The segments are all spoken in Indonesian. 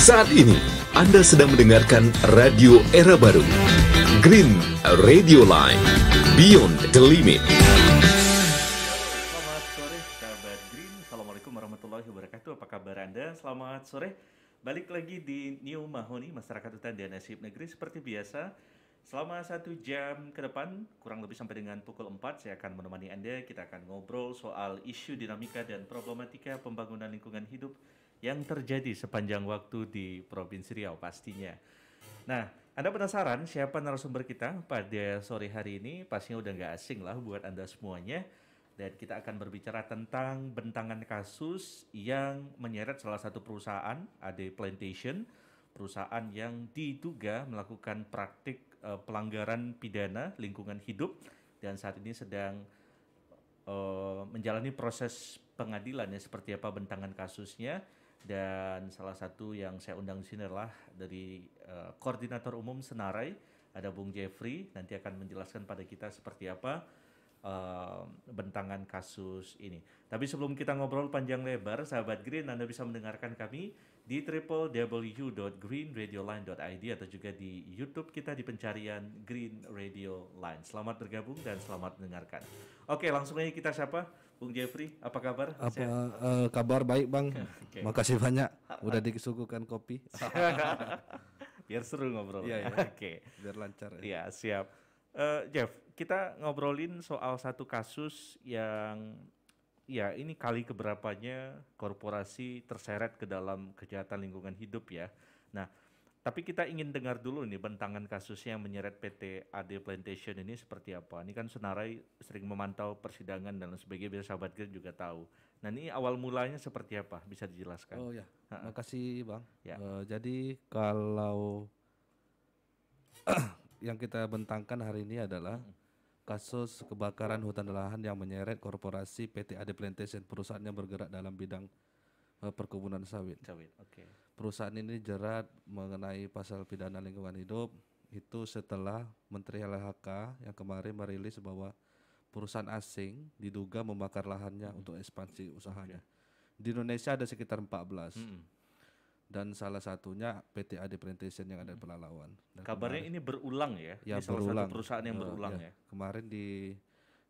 Saat ini, Anda sedang mendengarkan Radio Era Baru, Green Radio Line, Beyond the Limit. Selamat sore, sahabat Green. Assalamualaikum warahmatullahi wabarakatuh. Apa kabar Anda? Selamat sore. Balik lagi di New Mahoni, Masyarakat Hutan dan Nasib Negeri. Seperti biasa, selama 1 jam ke depan, kurang lebih sampai dengan pukul 4, saya akan menemani Anda. Kita akan ngobrol soal isu dinamika dan problematika pembangunan lingkungan hidup yang terjadi sepanjang waktu di Provinsi Riau pastinya. Nah, Anda penasaran siapa narasumber kita pada sore hari ini? Pastinya udah nggak asing lah buat Anda semuanya. Dan kita akan berbicara tentang bentangan kasus yang menyeret salah satu perusahaan, AD Plantation, perusahaan yang diduga melakukan praktik pelanggaran pidana lingkungan hidup dan saat ini sedang menjalani proses pengadilan ya, seperti apa bentangan kasusnya. Dan salah satu yang saya undang di sini adalah dari Koordinator Umum Senarai, ada Bung Jeffrey, nanti akan menjelaskan pada kita seperti apa bentangan kasus ini. Tapi sebelum kita ngobrol panjang lebar, sahabat Green, Anda bisa mendengarkan kami di www.greenradioline.id atau juga di YouTube kita di pencarian Green Radio Line. Selamat bergabung dan selamat mendengarkan. Oke, langsung aja kita sapa Bung Jeffrey, apa kabar? Kabar baik Bang. Okay. Makasih banyak udah disuguhkan kopi. Biar seru ngobrol. Iya. Oke. Biar lancar. Iya, siap. Jeff, kita ngobrolin soal satu kasus yang ya ini kali keberapanya korporasi terseret ke dalam kejahatan lingkungan hidup ya. Nah, tapi kita ingin dengar dulu nih bentangan kasusnya yang menyeret PT AD Plantation ini seperti apa. Ini kan Senarai sering memantau persidangan dan sebagainya, biar sahabat Green juga tahu. Nah, ini awal mulanya seperti apa? Bisa dijelaskan? Oh ya, makasih Bang. Ya. Jadi kalau yang kita bentangkan hari ini adalah kasus kebakaran hutan dan lahan yang menyeret korporasi PT AD Plantation, perusahaan yang bergerak dalam bidang perkebunan sawit. Oke. Perusahaan ini dijerat mengenai pasal pidana lingkungan hidup itu setelah Menteri LHK yang kemarin merilis bahwa perusahaan asing diduga membakar lahannya untuk ekspansi usahanya. Di Indonesia ada sekitar 14. Dan salah satunya PT AD Plantation yang ada di Pelalawan. Dan kabarnya ini berulang ya? Ya, ini salah satu perusahaan yang berulang ya? Kemarin di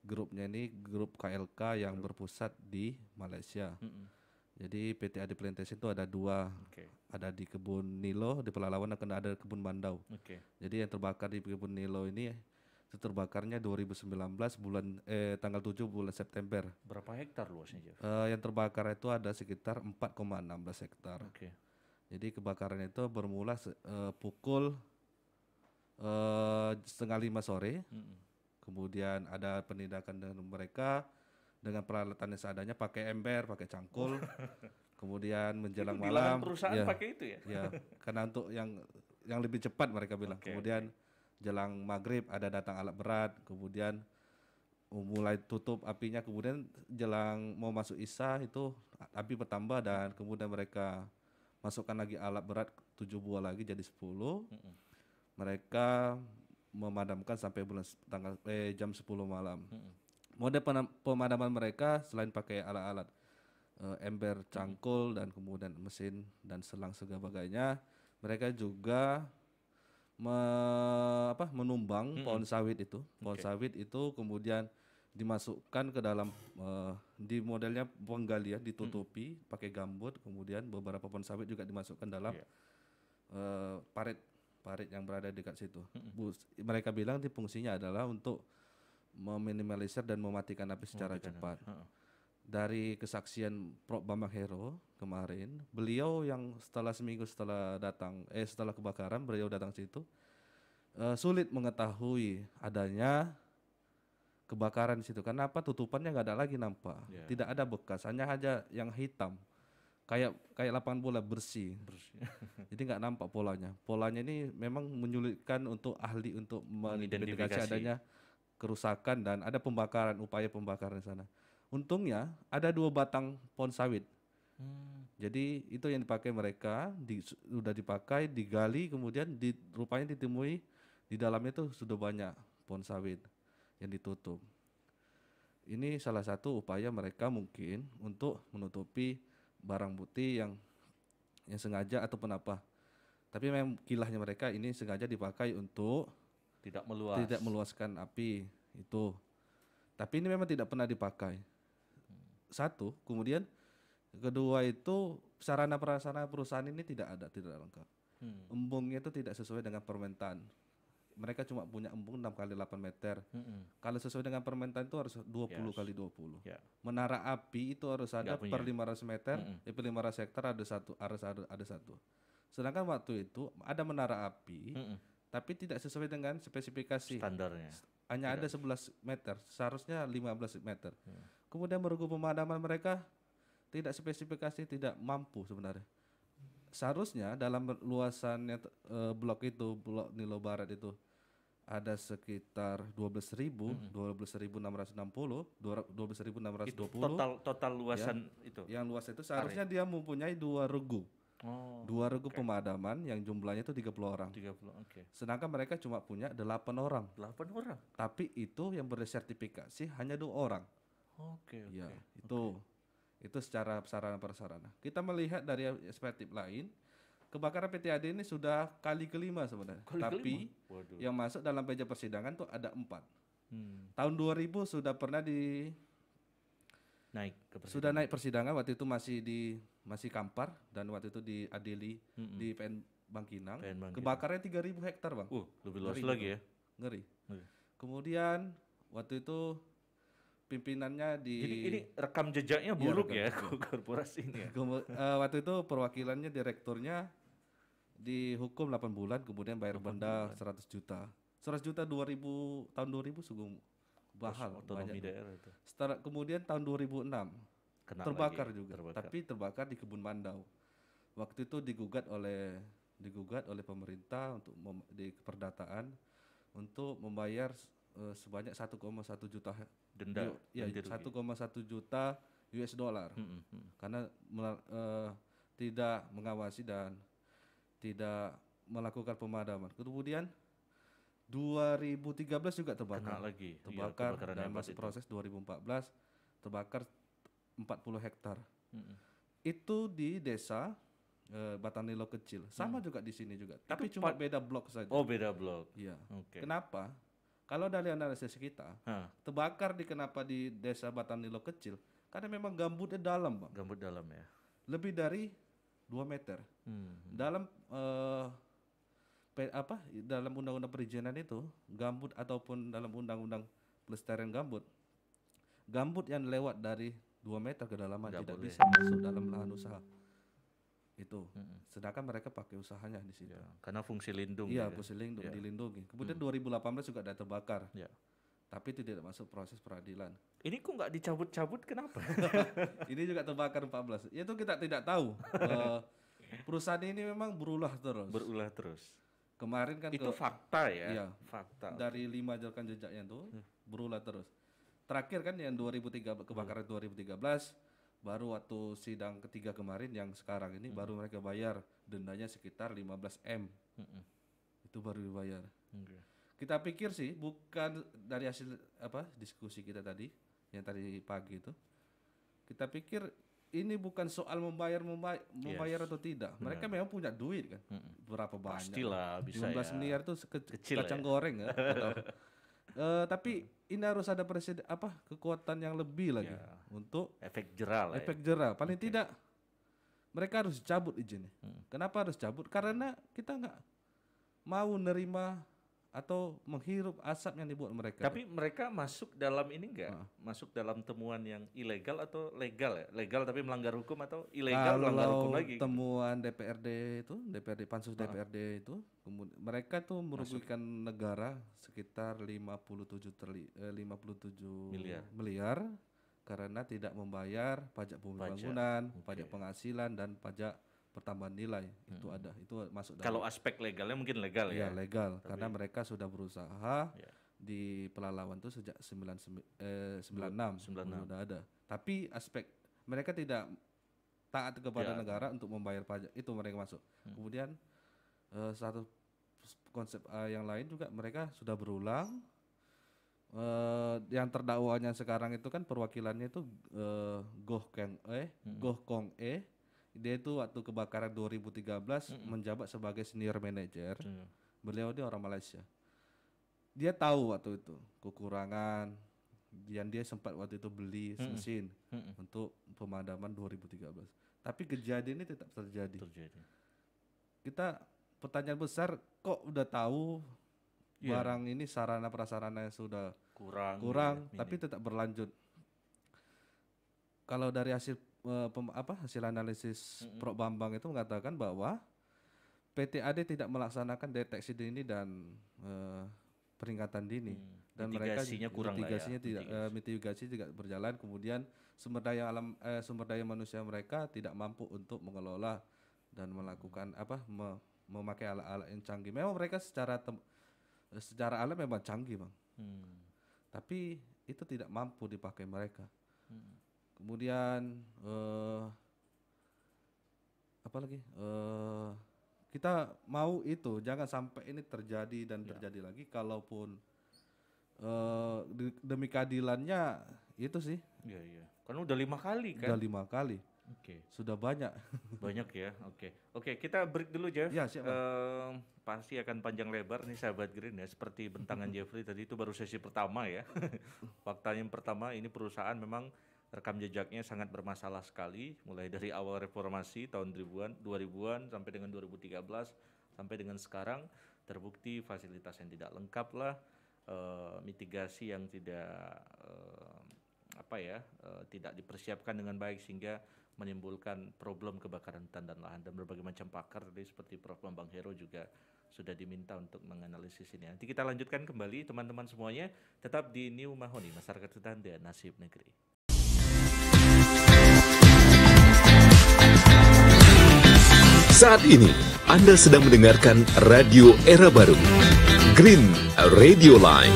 grupnya ini grup KLK yang berpusat di Malaysia. Jadi PT AD Plantation itu ada 2, ada di kebun Nilo di Pelalawan dan ada kebun Bandau. Jadi yang terbakar di kebun Nilo ini itu terbakarnya 2019 tanggal 7 bulan September. Berapa hektar luasnya, Jeff? Yang terbakar itu ada sekitar 4,16 hektar. Jadi kebakaran itu bermula pukul 4:30 sore. Kemudian ada penindakan dengan mereka dengan peralatan yang seadanya, pakai ember, pakai cangkul. Kemudian menjelang malam perusahaan pakai itu ya? Ya, karena untuk yang lebih cepat mereka bilang. Kemudian jelang maghrib ada datang alat berat, kemudian mulai tutup apinya, kemudian jelang mau masuk isya itu api bertambah dan kemudian mereka masukkan lagi alat berat 7 buah lagi jadi 10. Mereka memadamkan sampai jam 10 malam. Mode pemadaman mereka selain pakai alat-alat ember, cangkul dan kemudian mesin dan selang sebagainya, mereka juga menumbang pohon sawit itu. Pohon sawit itu kemudian dimasukkan ke dalam di modelnya penggalian, ditutupi pakai gambut, kemudian beberapa pohon sawit juga dimasukkan dalam parit yang berada dekat situ. Mereka bilang di fungsinya adalah untuk meminimalisir dan mematikan api secara cepat. Dari kesaksian Prof Bambang Hero kemarin, beliau yang setelah seminggu setelah kebakaran beliau datang situ, sulit mengetahui adanya kebakaran di situ. Kenapa? Tutupannya nggak ada lagi nampak, tidak ada bekas, hanya yang hitam, kayak lapangan bola bersih. Jadi nggak nampak polanya. Polanya ini memang menyulitkan untuk ahli untuk mengidentifikasi adanya kerusakan dan ada upaya pembakaran di sana. Untungnya ada 2 batang pohon sawit. Jadi itu yang dipakai mereka, sudah dipakai, digali, kemudian rupanya ditemui di dalamnya itu sudah banyak pohon sawit yang ditutup. Ini salah satu upaya mereka mungkin untuk menutupi barang bukti yang yang sengaja ataupun apa. Tapi memang kilahnya mereka ini sengaja dipakai untuk Tidak meluas. tidak meluaskan api itu. Tapi ini memang tidak pernah dipakai. Satu, kemudian kedua itu sarana prasarana perusahaan ini tidak ada, tidak lengkap. Embungnya itu tidak sesuai dengan permentan. Mereka cuma punya embung 6 kali 8 meter. Kalau sesuai dengan permentan itu harus 20 kali 20. Ya. Menara api itu harus ada Nggak per punya. 500 meter, per 500 hektar ada satu, harus ada satu. Sedangkan waktu itu ada menara api, tapi tidak sesuai dengan spesifikasi. Standarnya. Hanya ada 11 meter, seharusnya 15 meter. Kemudian merugu pemadaman mereka tidak spesifikasi, tidak mampu sebenarnya. Seharusnya dalam luasannya blok itu, blok Nilo Barat itu ada sekitar 12.000, 12.660, 12.620. Itu total luasan itu. Yang luas itu seharusnya dia mempunyai 2 regu. Oh, 2 regu pemadaman yang jumlahnya itu 30 orang. 30. Oke. Sedangkan mereka cuma punya 8 orang. 8 orang. Tapi itu yang bersertifikasi hanya 2 orang. Oke. Ya, itu secara sarana prasarana. Kita melihat dari perspektif lain, kebakaran PTAD ini sudah kali kelima sebenarnya. Tapi Waduh. yang masuk dalam meja persidangan tuh ada 4. Tahun 2000 sudah pernah Naik ke persidangan. sudah naik persidangan, waktu itu masih Kampar dan waktu itu diadili di PN Bangkinang. PN Bangkinang. Kebakarnya 3.000 hektar, Bang. Lebih luas Ngeri lagi gitu. ya. Ngeri. Ngeri. Kemudian waktu itu pimpinannya Jadi ini rekam jejaknya buruk ya korporasi ini ya. waktu itu perwakilannya direkturnya dihukum 8 bulan kemudian bayar benda 100 juta. 100 juta tahun 2000 sungguh mahal, Otonomi banyak. daerah itu. Kemudian tahun 2006 Kena terbakar lagi, juga, terbakar. tapi terbakar di Kebun Mandau. Waktu itu digugat oleh pemerintah untuk di keperdataan untuk membayar sebanyak 1,1 juta Denda. ganti rugi. 1,1 juta US dollar karena tidak mengawasi dan tidak melakukan pemadaman. Kemudian 2013 juga terbakar. Kena lagi. Terbakar kebakaran dan hebat masuk itu. proses 2014 terbakar 40 hektar. Itu di desa Batanilo kecil. Sama juga di sini juga. Tapi cuma beda blok saja. Oh, beda blok. Iya. Oke. Kenapa? Kalau dari analisis kita, Hah, terbakar kenapa di desa Batanilo kecil? Karena memang gambutnya dalam, Bang. gambut dalam ya. Lebih dari 2 meter. Dalam dalam undang-undang perizinan itu, gambut ataupun dalam undang-undang pelestarian gambut yang lewat dari 2 meter kedalaman Nggak tidak boleh. bisa masuk dalam lahan usaha. Itu. Sedangkan mereka pakai usahanya di situ. Ya, karena fungsi lindung. Iya, gitu. fungsi lindung dilindungi. Kemudian 2018 juga ada terbakar. Ya. Tapi itu tidak masuk proses peradilan. Ini kok nggak dicabut-cabut kenapa? Ini juga terbakar 14. Itu kita tidak tahu. Perusahaan ini memang berulah terus. Berulah terus. Kemarin kan Itu fakta ya. Iya. Fakta. dari 5 rekam jejaknya itu berulah terus. Terakhir kan yang 2003 kebakaran 2013 baru waktu sidang ketiga kemarin yang sekarang ini baru mereka bayar dendanya sekitar 15 M. Itu baru dibayar. Oke. Kita pikir sih bukan dari hasil diskusi kita tadi yang tadi pagi itu. Kita pikir ini bukan soal membayar atau tidak. Mereka memang punya duit kan. Berapa banyak? Pastilah bisa 15 ya. miliar itu Kecil kacang ya. goreng ya. Tapi ini harus ada kekuatan yang lebih lagi Ya. untuk Efek jerah lah ya. efek jerah. Paling tidak mereka harus cabut izinnya. Kenapa harus cabut? Karena kita nggak mau nerima atau menghirup asap yang dibuat mereka. Tapi mereka masuk dalam ini enggak? Masuk dalam temuan yang ilegal atau legal ya? Legal tapi melanggar hukum atau ilegal melanggar hukum kalau lagi? temuan DPRD pansus DPRD itu, mereka tuh merugikan negara sekitar 57 miliar karena tidak membayar pajak bumi bangunan, pajak penghasilan dan pajak pertambahan nilai. Itu ada, itu masuk dalam. Kalau aspek legalnya mungkin legal Iya, ya. legal karena mereka sudah berusaha Ya. di Pelalawan itu sejak 96 96. sudah ada. Tapi aspek mereka tidak taat kepada negara untuk membayar pajak, itu mereka masuk. Kemudian satu konsep yang lain juga mereka sudah berulang. Yang terdakwanya sekarang itu kan perwakilannya itu Goh Kong E Dia itu waktu kebakaran 2013 menjabat sebagai senior manager. Beliau dia orang Malaysia. Dia tahu waktu itu kekurangan yang dia sempat waktu itu beli mesin untuk pemadaman 2013. Tapi kejadian ini tetap terjadi. Kita pertanyaan besar, kok udah tahu barang ini sarana prasarana yang sudah kurang tapi tetap berlanjut. Kalau dari hasil hasil analisis Prof Bambang itu mengatakan bahwa PT-AD tidak melaksanakan deteksi dini dan peringatan dini dan mitigasinya kurang lah ya. Mitigasi tidak berjalan. Kemudian sumber daya manusia mereka tidak mampu untuk mengelola dan melakukan memakai alat-alat yang canggih. Memang mereka secara alat memang canggih, Bang. Tapi itu tidak mampu dipakai mereka. Kemudian kita mau itu jangan sampai ini terjadi dan terjadi lagi. Kalaupun demi keadilannya itu sih. Iya. Kan udah 5 kali kan? Udah 5 kali. Sudah banyak. Banyak ya. Oke, kita break dulu, Jeff. Ya, siap. Pasti akan panjang lebar nih sahabat Green ya. Seperti bentangan Jeffrey tadi itu baru sesi pertama ya. Faktanya yang pertama, ini perusahaan memang rekam jejaknya sangat bermasalah sekali, mulai dari awal reformasi tahun 2000-an sampai dengan 2013 sampai dengan sekarang terbukti fasilitas yang tidak lengkap lah, mitigasi yang tidak tidak dipersiapkan dengan baik sehingga menimbulkan problem kebakaran hutan dan lahan. Dan berbagai macam pakar tadi seperti Prof Bambang Hero juga sudah diminta untuk menganalisis ini. Nanti kita lanjutkan kembali teman-teman semuanya, tetap di New Mahoni, Masyarakat Hutan dan Nasib Negeri. Saat ini, Anda sedang mendengarkan Radio Era Baru, Green Radio Line,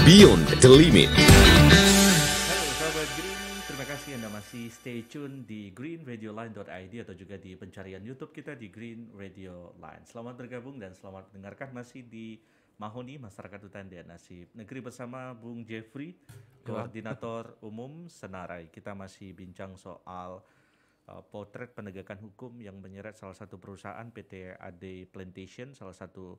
Beyond the Limit. Halo sahabat Green, terima kasih Anda masih stay tune di greenradioline.id atau juga di pencarian YouTube kita di Green Radio Line. Selamat bergabung dan selamat mendengarkan masih di Mahoni, Masyarakat Hutan dan Nasib Negeri bersama Bung Jeffrey, Koordinator Umum Senarai. Kita masih bincang soal potret penegakan hukum yang menyeret salah satu perusahaan PT-AD Plantation, salah satu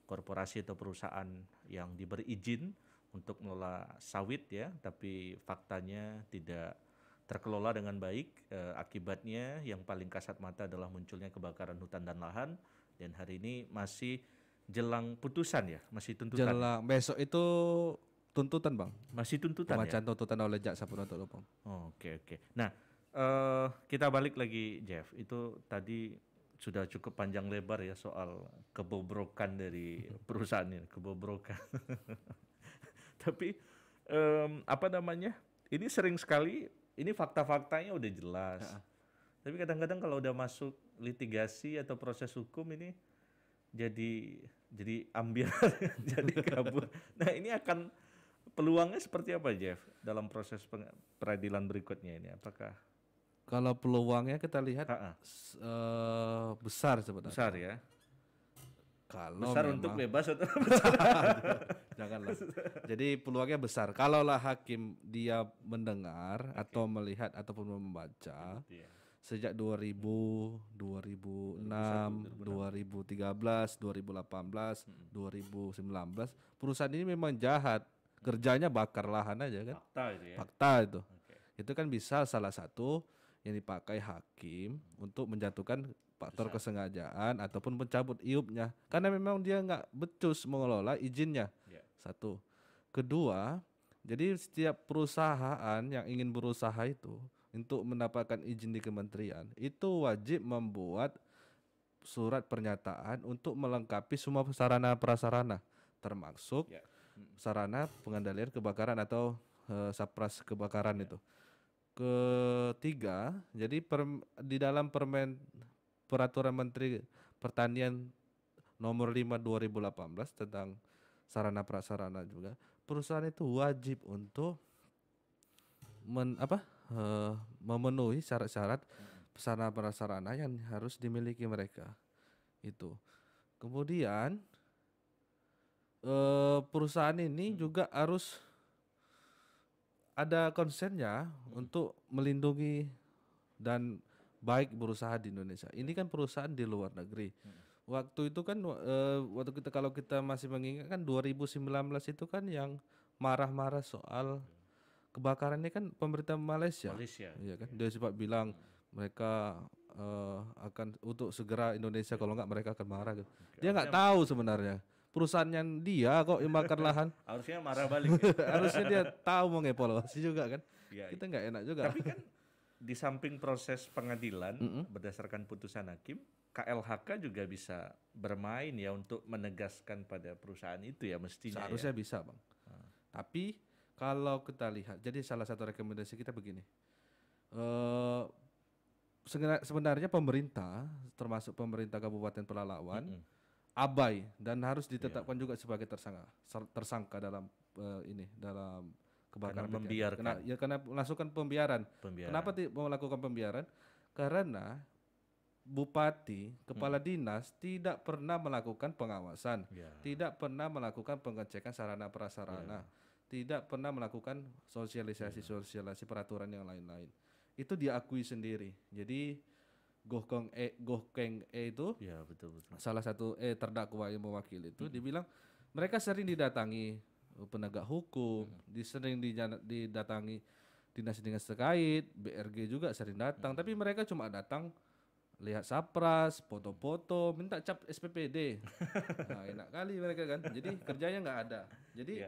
korporasi atau perusahaan yang diberi izin untuk mengelola sawit ya, tapi faktanya tidak terkelola dengan baik. Akibatnya yang paling kasat mata adalah munculnya kebakaran hutan dan lahan, dan hari ini masih jelang putusan ya, masih tuntutan. Jelang besok itu tuntutan, Bang. Masih tuntutan. Pembacaan tuntutan oleh jaksa penuntut umum. Oke. Nah, kita balik lagi, Jeff. Itu tadi sudah cukup panjang lebar ya soal kebobrokan dari perusahaan ini, kebobrokan. Tapi ini sering sekali, ini fakta-faktanya udah jelas. Tapi kadang-kadang kalau udah masuk litigasi atau proses hukum ini jadi ambil, jadi kabur. Nah, ini akan peluangnya seperti apa, Jeff, dalam proses peradilan berikutnya ini? Apakah kalau peluangnya kita lihat besar sebenarnya. Besar ya. Kalau besar memang, untuk bebas atau janganlah. Jadi peluangnya besar. Kalaulah hakim dia mendengar atau melihat ataupun membaca sejak 2000, 2006, 2013, 2018, 2019, perusahaan ini memang jahat. Kerjanya bakar lahan aja kan. Fakta itu ya. Fakta itu. Itu kan bisa salah satu yang dipakai hakim untuk menjatuhkan faktor kesengajaan ataupun mencabut iupnya karena memang dia nggak becus mengelola izinnya. Satu. Kedua, jadi setiap perusahaan yang ingin berusaha itu untuk mendapatkan izin di kementerian itu wajib membuat surat pernyataan untuk melengkapi semua sarana prasarana termasuk sarana pengendalian kebakaran atau sapras kebakaran itu. Ketiga, jadi di dalam Peraturan Menteri Pertanian nomor 5 2018 tentang sarana prasarana juga, perusahaan itu wajib untuk memenuhi syarat-syarat sarana prasarana yang harus dimiliki mereka. Itu. Kemudian perusahaan ini juga harus ada konsennya untuk melindungi dan baik berusaha di Indonesia. Ini kan perusahaan di luar negeri. Waktu itu kan waktu kita kalau kita masih mengingat kan 2019 itu kan yang marah-marah soal kebakaran ini kan pemerintah Malaysia. Malaysia. Iya kan? Dia sempat bilang mereka akan untuk segera Indonesia kalau nggak mereka akan marah gitu. Dia nggak tahu sebenarnya perusahaannya dia kok yang bakar lahan. Harusnya marah balik. Ya. Harusnya dia tahu mau ngevaluasi juga kan. Ya, Kita nggak enak juga. Tapi kan di samping proses pengadilan berdasarkan putusan hakim, KLHK juga bisa bermain ya untuk menegaskan pada perusahaan itu ya mestinya. Seharusnya bisa bang. Tapi kalau kita lihat, jadi salah satu rekomendasi kita begini. Sebenarnya pemerintah, termasuk pemerintah Kabupaten Pelalawan, abai dan harus ditetapkan juga sebagai tersangka dalam dalam kebakaran. Karena membiarkan. Karena melakukan pembiaran. Kenapa melakukan pembiaran? Karena bupati, kepala dinas tidak pernah melakukan pengawasan, tidak pernah melakukan pengecekan sarana prasarana, tidak pernah melakukan sosialisasi peraturan yang lain-lain. Itu diakui sendiri. Jadi Gohkeng E itu betul. salah satu terdakwa yang mewakili itu dibilang mereka sering didatangi penegak hukum, sering didatangi dinas-dinas terkait, BRG juga sering datang, tapi mereka cuma datang lihat sapras, foto-foto, minta cap SPPD. Nah, enak kali mereka kan. Jadi kerjanya nggak ada. Jadi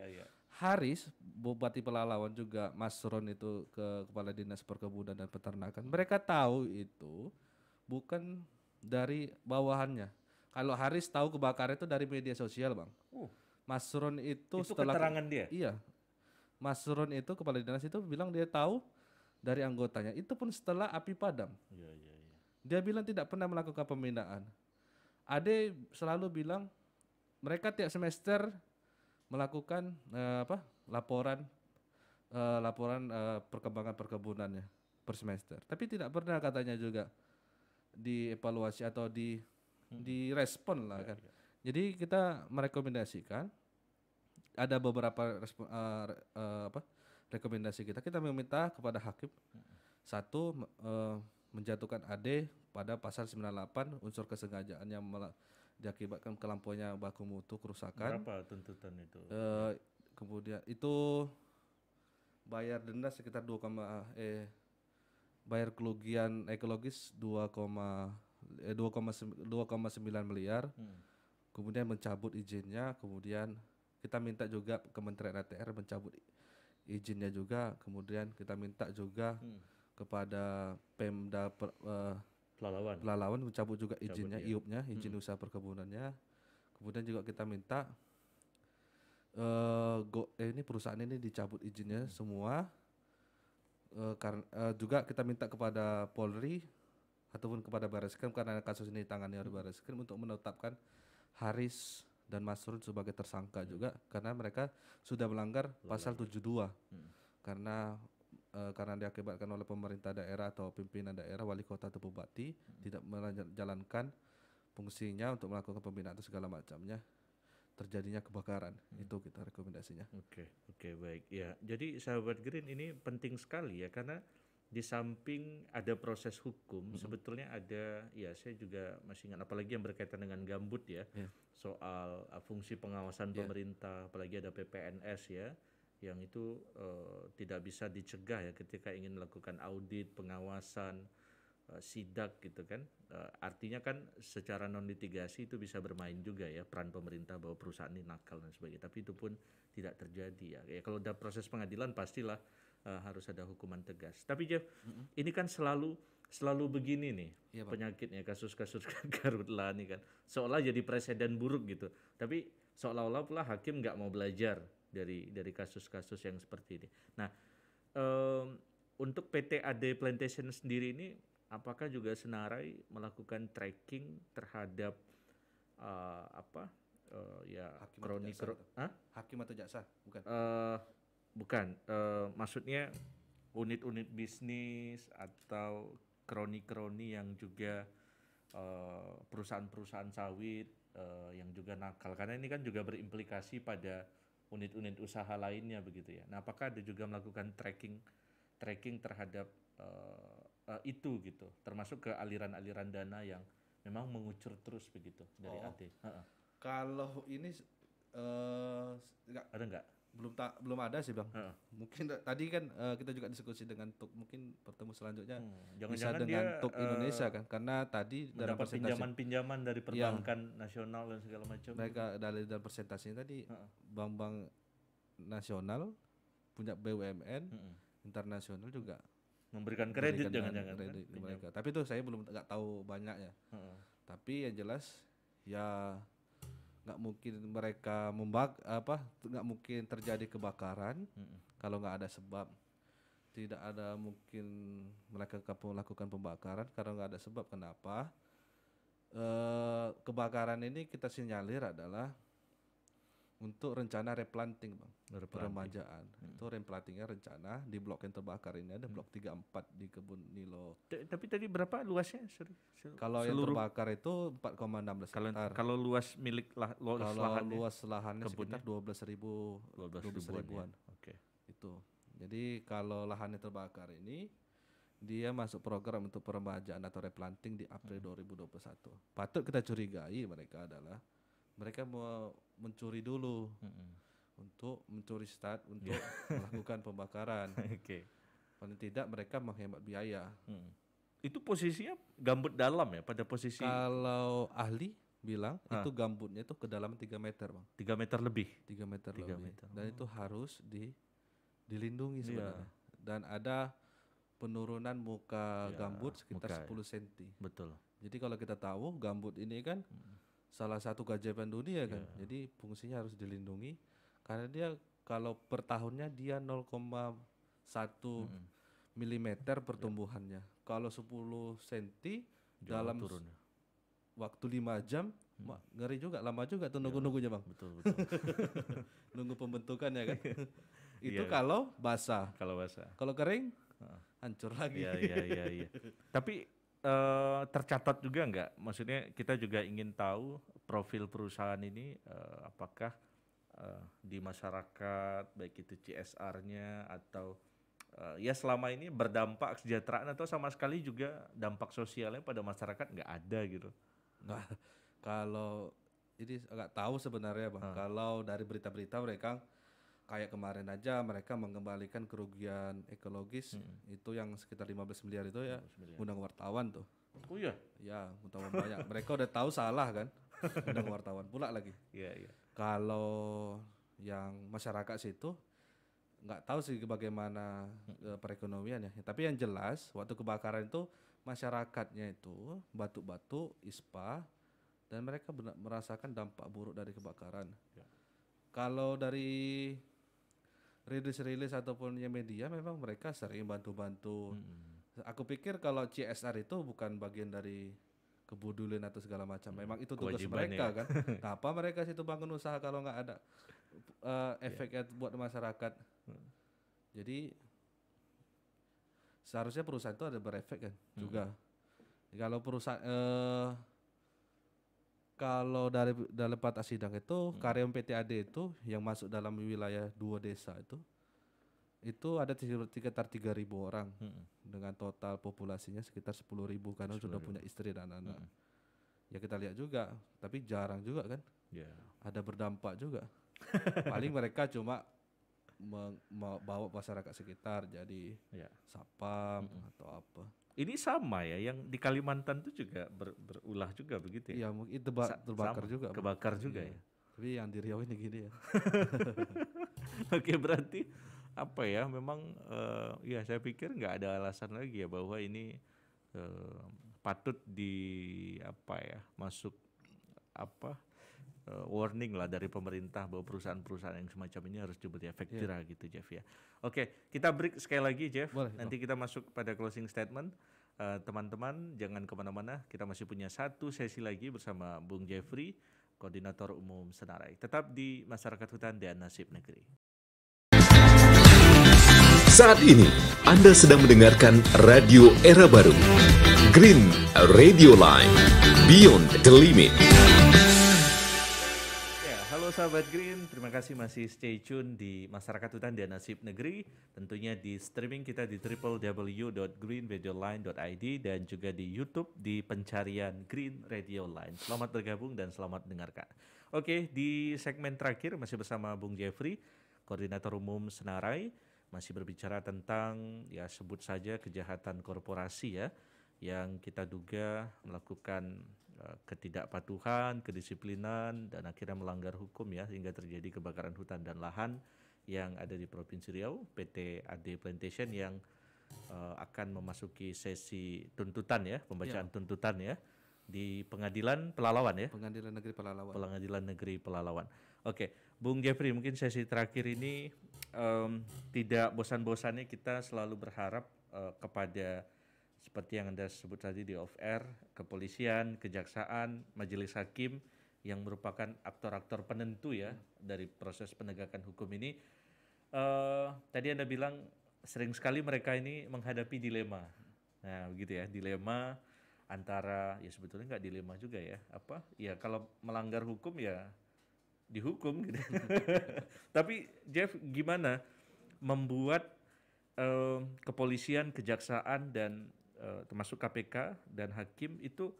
Haris, Bupati Pelalawan juga Mas Ron itu ke Kepala Dinas Perkebunan dan Peternakan. Mereka tahu itu bukan dari bawahannya. Kalau Haris tahu kebakaran itu dari media sosial, Bang. Mas Ron itu setelah keterangan dia. Iya. Mas Ron itu Kepala Dinas itu bilang dia tahu dari anggotanya. Itu pun setelah api padam. Dia bilang tidak pernah melakukan pembinaan. Ade selalu bilang mereka tiap semester melakukan laporan perkembangan perkebunannya per semester. Tapi tidak pernah katanya juga dievaluasi atau direspon lah kan. Jadi kita merekomendasikan ada beberapa rekomendasi kita. Kita meminta kepada hakim satu menjatuhkan AD pada pasal 98 unsur kesengajaan yang diakibatkan kelampuannya baku mutu kerusakan. Berapa tuntutan itu? Kemudian itu bayar denda sekitar bayar kerugian ekologis 2,9 miliar. Kemudian mencabut izinnya, kemudian kita minta juga Kementerian ATR mencabut izinnya juga, kemudian kita minta juga kepada Pemda Pelalawan mencabut juga izinnya, IUP-nya, izin usaha perkebunannya. Kemudian juga kita minta ini perusahaan ini dicabut izinnya semua. Karena juga kita minta kepada Polri ataupun kepada Barreskrim karena kasus ini ditangani oleh Barreskrim untuk menetapkan Haris dan Mas Run sebagai tersangka juga karena mereka sudah melanggar pasal 72 karena diakibatkan oleh pemerintah daerah atau pimpinan daerah, wali kota atau bupati tidak menjalankan fungsinya untuk melakukan pembinaan atau segala macamnya, terjadinya kebakaran. Itu kita rekomendasinya. Oke, baik. Ya, jadi sahabat Green ini penting sekali ya karena di samping ada proses hukum, sebetulnya ada, ya saya juga masih ingat apalagi yang berkaitan dengan gambut ya, soal fungsi pengawasan pemerintah, apalagi ada PPNS ya, yang itu tidak bisa dicegah ya ketika ingin melakukan audit, pengawasan, sidak gitu kan. Artinya kan secara non litigasi itu bisa bermain juga ya peran pemerintah bahwa perusahaan ini nakal dan sebagainya. Tapi itu pun tidak terjadi ya. Kalau udah proses pengadilan pastilah harus ada hukuman tegas. Tapi Jeff, ini kan selalu begini nih penyakitnya kasus-kasus Garutla nih kan. Seolah jadi presiden buruk gitu. Tapi seolah-olah pula hakim nggak mau belajar dari kasus-kasus yang seperti ini. Nah, untuk PT AD Plantation sendiri ini apakah juga senarai melakukan tracking terhadap Hakim atau jaksa? Bukan. Bukan. Maksudnya unit-unit bisnis atau kroni-kroni yang juga perusahaan-perusahaan sawit yang juga nakal. Karena ini kan juga berimplikasi pada unit-unit usaha lainnya begitu ya. Nah, apakah ada juga melakukan tracking terhadap itu gitu, termasuk ke aliran-aliran dana yang memang mengucur terus begitu dari AT. Kalau ini Ada nggak? belum ada sih Bang. Mungkin tadi kan kita juga diskusi dengan TUK, mungkin bertemu selanjutnya bisa Jangan-jangan dengan dia TUK Indonesia kan, karena tadi dalam mendapat presentasi pinjaman-pinjaman dari perbankan nasional dan segala macam. mereka dalam presentasinya tadi bank-bank nasional punya BUMN internasional juga Memberikan kredit memberikan jangan-jangan kredit kan? ke mereka. Tapi itu saya belum nggak tahu banyaknya. Tapi yang jelas ya nggak mungkin mereka nggak mungkin terjadi kebakaran kalau nggak ada sebab. Tidak ada mungkin mereka melakukan pembakaran kalau nggak ada sebab. Kenapa? Kebakaran ini kita sinyalir adalah untuk rencana replanting Bang, peremajaan. Itu replantingnya rencana di blok yang terbakar ini ada blok 34 di Kebun Nilo. Tapi tadi berapa luasnya? Kalau yang terbakar itu 4,16 hektar. Kalau luas milik luas lahannya sekitar 12 ribuan. Oke. Itu. Jadi kalau lahannya terbakar ini dia masuk program untuk peremajaan atau replanting di April 2021. Patut kita curigai mereka adalah mereka mau mencuri dulu untuk mencuri start untuk melakukan pembakaran. Paling tidak mereka menghemat biaya. Itu posisinya gambut dalam ya pada posisi. Kalau ahli bilang itu gambutnya itu kedalaman 3 meter Bang. 3 meter lebih. 3 meter lebih. Dan itu harus dilindungi sebenarnya. Dan ada penurunan muka gambut sekitar 10 cm. Betul. Jadi kalau kita tahu gambut ini kan salah satu keajaiban dunia kan. Jadi fungsinya harus dilindungi karena dia kalau per tahunnya dia 0,1 milimeter pertumbuhannya. Kalau 10 cm dalam waktu 5 jam ngeri juga, lama juga tuh nunggu-nunggunya Bang. Betul. Nunggu pembentukannya kan. Itu kalau basah. Kalau kering hancur lagi. Iya. Tapi tercatat juga nggak? Maksudnya kita juga ingin tahu profil perusahaan ini apakah di masyarakat baik itu CSR-nya atau ya selama ini berdampak kesejahteraan atau sama sekali juga dampak sosialnya pada masyarakat nggak ada gitu. Nah, kalau ini agak tahu sebenarnya Bang. Kalau dari berita-berita mereka kayak kemarin aja mereka mengembalikan kerugian ekologis itu yang sekitar 15 miliar itu ya undang wartawan tuh. Oh iya? Ya, wartawan banyak. Mereka udah tahu salah kan, undang wartawan pula lagi. Iya. Kalau yang masyarakat situ nggak tahu sih bagaimana perekonomiannya. Tapi yang jelas waktu kebakaran itu masyarakatnya itu batuk-batuk, ispa, dan mereka merasakan dampak buruk dari kebakaran. Kalau dari rilis-rilis ataupun media memang mereka sering bantu-bantu. Aku pikir kalau CSR itu bukan bagian dari kepedulian atau segala macam. Memang itu tugas mereka kan. Apa mereka situ bangun usaha kalau nggak ada efeknya buat masyarakat. Jadi seharusnya perusahaan itu ada berefek kan juga. Kalau perusahaan kalau dari dalam Patah Sidang itu karyawan PT-AD itu yang masuk dalam wilayah 2 desa itu ada sekitar 3.000 orang dengan total populasinya sekitar 10.000 karena sudah punya istri dan anak. Ya kita lihat juga, tapi jarang juga kan. Ada berdampak juga. Paling mereka cuma bawa masyarakat sekitar jadi sapam atau apa. Ini sama ya, yang di Kalimantan itu juga berulah juga begitu ya? Iya, mungkin terbakar juga. Kebakar juga ya? Tapi yang di Riau ini gini ya. Oke, berarti apa ya, memang ya saya pikir nggak ada alasan lagi ya bahwa ini patut masuk warning lah dari pemerintah bahwa perusahaan-perusahaan yang semacam ini harus diberi efek jerah gitu Jeff ya. Oke, kita break sekali lagi Jeff. Boleh, nanti kita masuk pada closing statement. Teman-teman jangan kemana-mana, kita masih punya satu sesi lagi bersama Bung Jeffrey, Koordinator Umum Senarai. Tetap di Masyarakat Hutan dan Nasib Negeri. Saat ini Anda sedang mendengarkan Radio Era Baru, Green Radio Line, Beyond the Limit. sahabat Green, terima kasih masih stay tune di Masyarakat Hutan dan Nasib Negeri. Tentunya di streaming kita di www.greenradioline.id dan juga di YouTube di pencarian Green Radio Line. Selamat bergabung dan selamat mendengarkan. Oke, di segmen terakhir masih bersama Bung Jeffrey, Koordinator Umum Senarai, masih berbicara tentang ya sebut saja kejahatan korporasi ya, yang kita duga melakukan ketidakpatuhan, kedisiplinan, dan akhirnya melanggar hukum ya hingga terjadi kebakaran hutan dan lahan yang ada di Provinsi Riau, PT AD Plantation yang akan memasuki sesi tuntutan ya, pembacaan tuntutan ya di Pengadilan Pelalawan ya. Pengadilan Negeri Pelalawan. Pengadilan Negeri Pelalawan. Oke, Bung Jeffrey, mungkin sesi terakhir ini tidak bosan-bosannya kita selalu berharap kepada seperti yang Anda sebut tadi di off air, kepolisian, kejaksaan, majelis hakim yang merupakan aktor-aktor penentu ya dari proses penegakan hukum ini. Tadi Anda bilang sering sekali mereka ini menghadapi dilema. Nah, begitu ya, dilema antara ya sebetulnya nggak dilema juga ya, apa? Ya kalau melanggar hukum ya dihukum gitu. Tapi Jeff, gimana membuat kepolisian, kejaksaan dan termasuk KPK dan hakim itu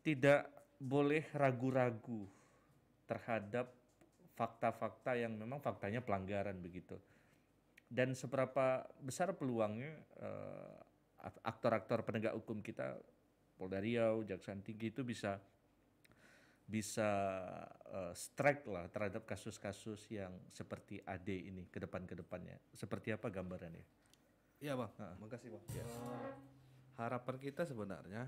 tidak boleh ragu-ragu terhadap fakta-fakta yang memang faktanya pelanggaran begitu. Dan seberapa besar peluangnya aktor-aktor penegak hukum kita, Polda Riau, Jaksaan Tinggi itu bisa strike lah terhadap kasus-kasus yang seperti AD ini ke depannya. Seperti apa gambarannya? Iya Bang, makasih Bang. Harapan kita sebenarnya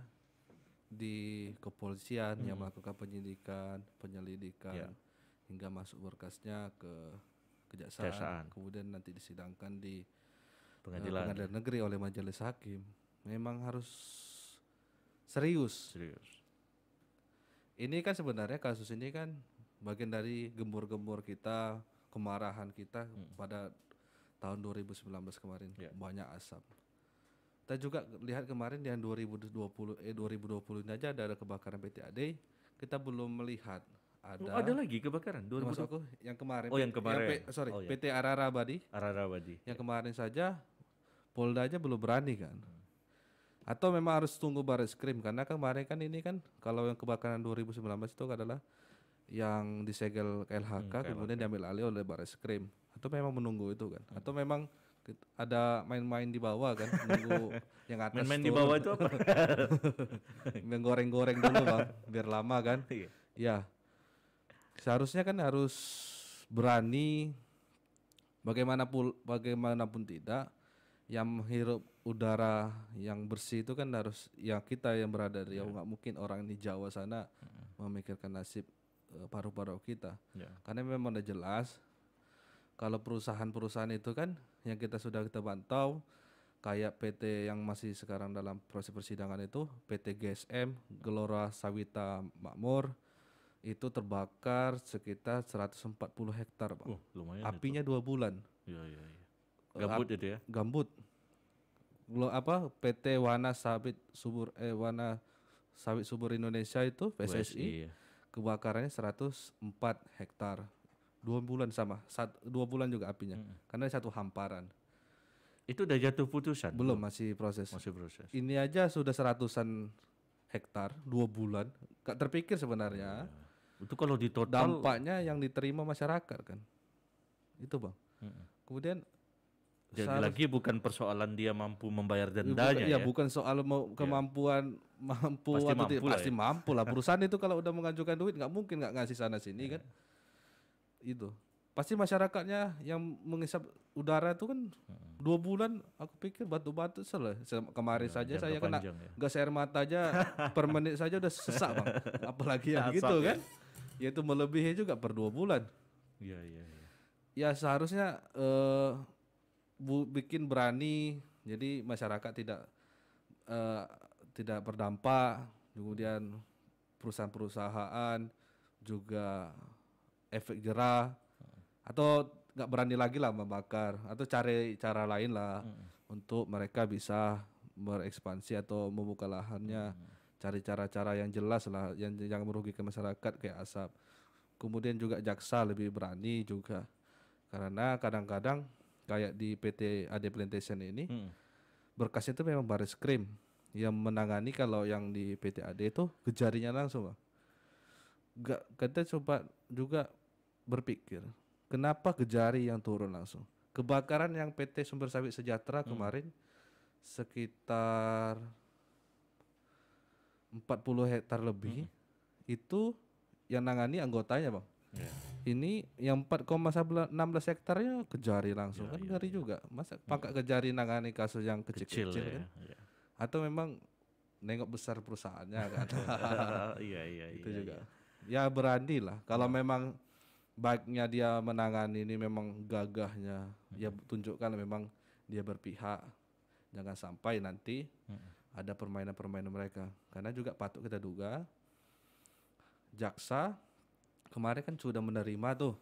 di kepolisian yang melakukan penyidikan, penyelidikan hingga masuk berkasnya ke kejaksaan, kemudian nanti disidangkan di pengadilan negeri oleh majelis hakim, memang harus serius. Ini kan sebenarnya kasus ini kan bagian dari gembur-gembur kita, kemarahan kita pada tahun 2019 kemarin, banyak asap. Kita juga lihat kemarin yang 2020 ini aja ada kebakaran PT AD, kita belum melihat ada lagi kebakaran 2020 yang kemarin. Oh, yang kemarin. PT Ararabadi. Yang kemarin saja Polda aja belum berani kan. Atau memang harus tunggu Bareskrim karena kemarin kan ini kan kalau yang kebakaran 2019 itu adalah yang disegel KLHK kemudian diambil alih oleh Bareskrim. Atau memang menunggu itu kan. Atau memang ada main-main di bawah kan, menunggu yang atas. Main-main di bawah itu apa? Menggoreng-goreng dulu Bang, biar lama kan. Ya, seharusnya kan harus berani bagaimanapun tidak, yang menghirup udara yang bersih itu kan harus ya kita yang berada di Riau, nggak mungkin orang di Jawa sana memikirkan nasib paru-paru kita. Karena memang udah jelas kalau perusahaan-perusahaan itu kan yang kita pantau kayak PT yang masih sekarang dalam proses persidangan itu PT GSM Gelora Sawita Makmur itu terbakar sekitar 140 hektar Pak. Lumayan. Apinya 2 bulan. Iya. Gambut itu ya. Gambut. PT Wana Sawit Subur Indonesia itu PSSI kebakarannya 104 hektar. 2 bulan sama, 2 bulan juga apinya, karena satu hamparan. Itu udah jatuh putusan? Belum, masih proses. Ini aja sudah 100-an hektar, 2 bulan. Gak terpikir sebenarnya. Itu kalau di total dampaknya yang diterima masyarakat kan. Itu Bang. Kemudian jadi lagi bukan persoalan dia mampu membayar dendanya ya. Bukan soal kemampuan pasti mampu lah. Perusahaan itu kalau udah mengajukan duit nggak mungkin nggak ngasih sana sini kan. Itu pasti masyarakatnya yang mengisap udara itu kan 2 bulan aku pikir batu-batu kemarin saja saya kena gas air mata aja per menit saja udah sesak Bang, apalagi yang gitu kan ya itu melebihi juga per 2 bulan. Ya seharusnya bikin berani jadi masyarakat tidak berdampak, kemudian perusahaan-perusahaan juga efek jerah atau nggak berani lagi lah membakar atau cari cara lain lah untuk mereka bisa berekspansi atau membuka lahannya, cari cara-cara yang jelas lah yang merugikan masyarakat kayak asap. kemudian juga jaksa lebih berani juga. Karena kadang-kadang kayak di PT AD Plantation ini berkasnya itu memang baris krim yang menangani. Kalau yang di PT AD itu kejarinya langsung, Bang. Kita coba juga berpikir, kenapa Kejari yang turun langsung? Kebakaran yang PT Sumber Sawit Sejahtera kemarin sekitar 40 hektar lebih, itu yang nangani anggotanya, Bang. Ini yang 4,16 hektarnya Kejari langsung, kan ngeri juga. Masa pakai Kejari nangani kasus yang kecil-kecil kan? Atau memang nengok besar perusahaannya kan? Itu juga. Ya berani lah. Kalau memang baiknya dia menangani ini, memang gagahnya, ya tunjukkan memang dia berpihak. Jangan sampai nanti ada permainan-permainan mereka. Karena juga patut kita duga jaksa kemarin kan sudah menerima tuh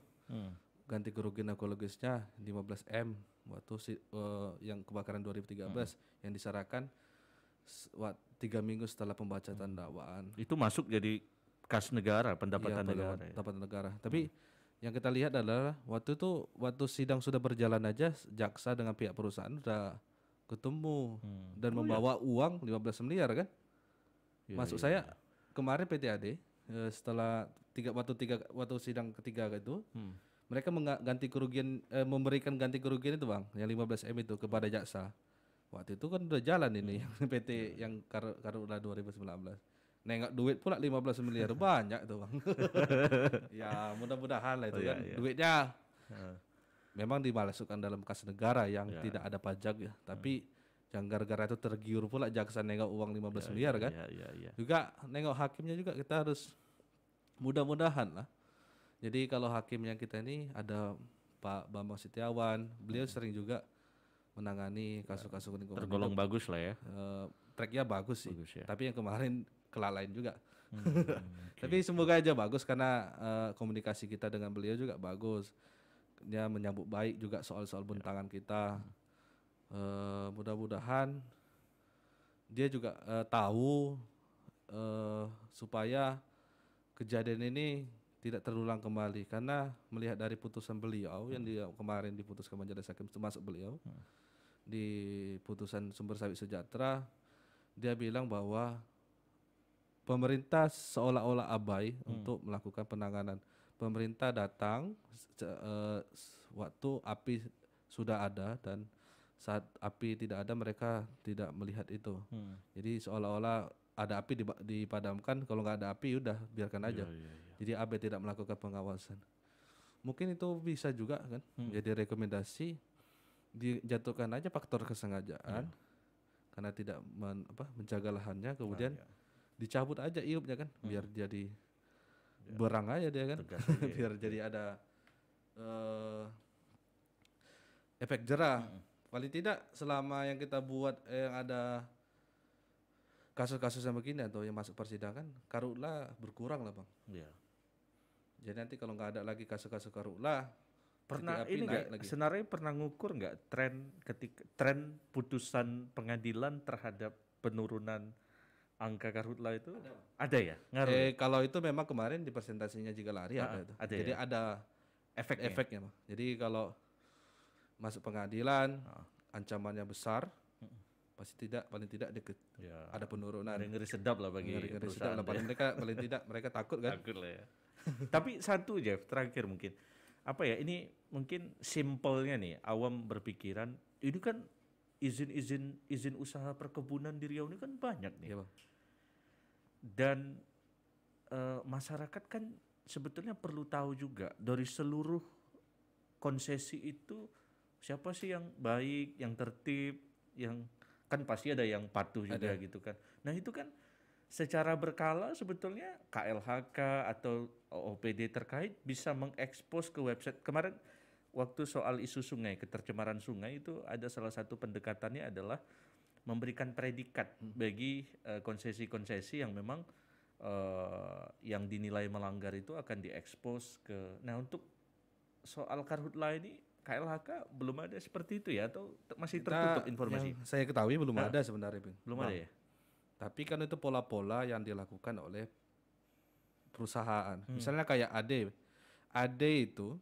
ganti kerugian ekologisnya 15 M waktu yang kebakaran 2013 yang diserahkan 3 minggu setelah pembacaan dakwaan. Itu masuk jadi kas negara, pendapatan negara. Pendapatan negara. Tapi yang kita lihat adalah waktu sidang sudah berjalan aja, jaksa dengan pihak perusahaan sudah ketemu dan membawa uang 15 miliar kan. Maksud saya kemarin PT AD setelah waktu sidang ketiga itu mereka mengganti kerugian, memberikan ganti kerugian itu, Bang, yang 15 M itu kepada jaksa. Waktu itu kan udah jalan ini yang PT yang Karhutla 2019. Nengok duit pula 15 miliar banyak tuh, Bang. Ya mudah-mudahan lah itu kan duitnya memang dimasukkan dalam kas negara yang tidak ada pajak ya. Tapi yang gara-gara itu tergiur pula jaksa nengok uang 15 miliar kan. Juga nengok hakimnya juga kita harus mudah-mudahan lah. Jadi kalau hakim yang kita ini ada Pak Bambang Setiawan, beliau sering juga menangani kasus-kasus lingkungan. Tergolong bagus lah ya. Tracknya bagus sih. Tapi yang kemarin kelalaian juga. Tapi semoga aja bagus karena komunikasi kita dengan beliau juga bagus. Dia menyambut baik juga soal-soal bentangan kita. Mudah-mudahan dia juga tahu supaya kejadian ini tidak terulang kembali, karena melihat dari putusan beliau yang dia kemarin diputuskan majelis hakim termasuk beliau di putusan Sumber Sawit Sejahtera, dia bilang bahwa pemerintah seolah-olah abai untuk melakukan penanganan. Pemerintah datang waktu api sudah ada dan saat api tidak ada mereka tidak melihat itu. Jadi seolah-olah ada api dipadamkan, kalau nggak ada api udah biarkan aja. Jadi AB tidak melakukan pengawasan. Mungkin itu bisa juga kan jadi rekomendasi, dijatuhkan aja faktor kesengajaan karena tidak menjaga lahannya, kemudian dicabut aja iupnya kan, biar jadi berang aja dia kan. Biar jadi ada efek jerah. Paling tidak selama yang kita buat yang ada kasus-kasus yang begini atau yang masuk persidangan, Karhutla berkurang lah, Bang. Jadi nanti kalau nggak ada lagi kasus-kasus Karhutla, pernah ini nggak sebenarnya pernah ngukur nggak tren putusan pengadilan terhadap penurunan angka Karhutla itu? Ada ya? Ngaruh? Kalau itu memang kemarin di presentasinya jika lari ada itu. Jadi ada efeknya, Bang. Jadi kalau masuk pengadilan ancamannya besar, pasti paling tidak dikit ada penurunan. Ngeri sedap lah bagi perusahaan. Paling tidak mereka takut kan. Takut lah ya. Tapi satu Jeff, terakhir mungkin apa ya, ini mungkin simpelnya nih, awam berpikiran ini kan izin usaha perkebunan di Riau ini kan banyak nih. Bang. Dan masyarakat kan sebetulnya perlu tahu juga dari seluruh konsesi itu siapa sih yang baik, yang tertib, yang kan pasti ada yang patuh juga gitu kan. Nah itu kan secara berkala sebetulnya KLHK atau OPD terkait bisa mengekspos ke website. Kemarin waktu soal isu sungai, ketercemaran sungai itu ada salah satu pendekatannya adalah memberikan predikat bagi konsesi-konsesi yang memang yang dinilai melanggar itu akan diekspos ke. Nah untuk soal Karhutla ini KLHK belum ada seperti itu ya, atau masih tertutup informasi? Yang saya ketahui belum ada sebenarnya, Bang. Belum ada ya? Tapi kan itu pola-pola yang dilakukan oleh perusahaan. Misalnya kayak AD AD itu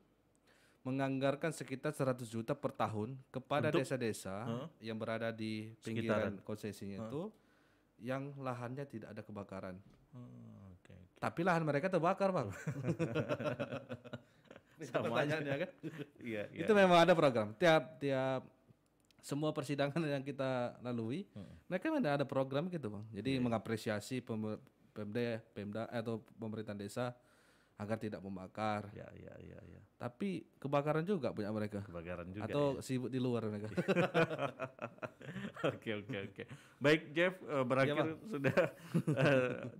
menganggarkan sekitar 100 juta per tahun kepada Untuk? desa-desa yang berada di pinggiran konsesinya itu yang lahannya tidak ada kebakaran. Oke. Tapi lahan mereka terbakar, Bang. Sama aja. Pertanyaannya kan. Iya, iya. Itu memang ada program. Tiap semua persidangan yang kita lalui, mereka memang ada program gitu, Bang. Jadi mengapresiasi Pemda atau pemerintahan desa agar tidak membakar. Ya. Tapi kebakaran juga punya mereka. Kebakaran juga. Atau sibuk di luar mereka. Oke. Baik Jeff, berakhir Bang. sudah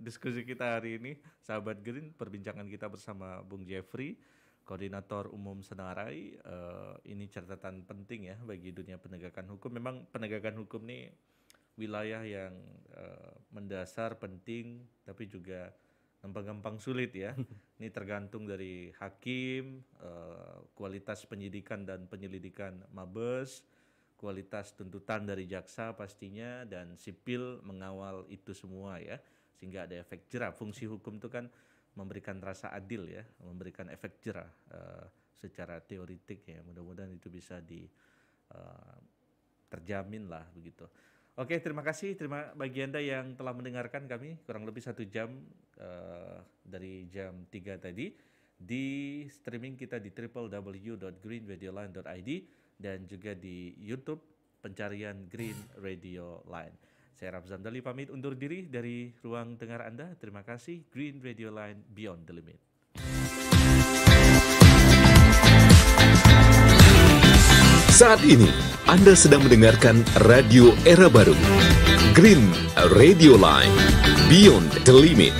diskusi kita hari ini. Sahabat Green, perbincangan kita bersama Bung Jeffrey, Koordinator Umum Senarai. Ini catatan penting ya bagi dunia penegakan hukum. Memang penegakan hukum ini wilayah yang mendasar, penting, tapi juga gampang-gampang sulit ya. Ini tergantung dari hakim, kualitas penyidikan dan penyelidikan Mabes, kualitas tuntutan dari jaksa pastinya, dan sipil mengawal itu semua ya, sehingga ada efek jerah. Fungsi hukum itu kan memberikan rasa adil ya, memberikan efek jerah secara teoritik ya. Mudah-mudahan itu bisa terjamin lah begitu. Oke, terima kasih bagi Anda yang telah mendengarkan kami kurang lebih 1 jam dari jam 3 tadi. Di streaming kita di www.greenradioline.id dan juga di YouTube pencarian Green Radio Line. Saya Ramzan Dali pamit undur diri dari ruang dengar Anda. Terima kasih. Green Radio Line, Beyond the Limit. Saat ini, Anda sedang mendengarkan Radio Era Baru. Green Radio Line, Beyond the Limit.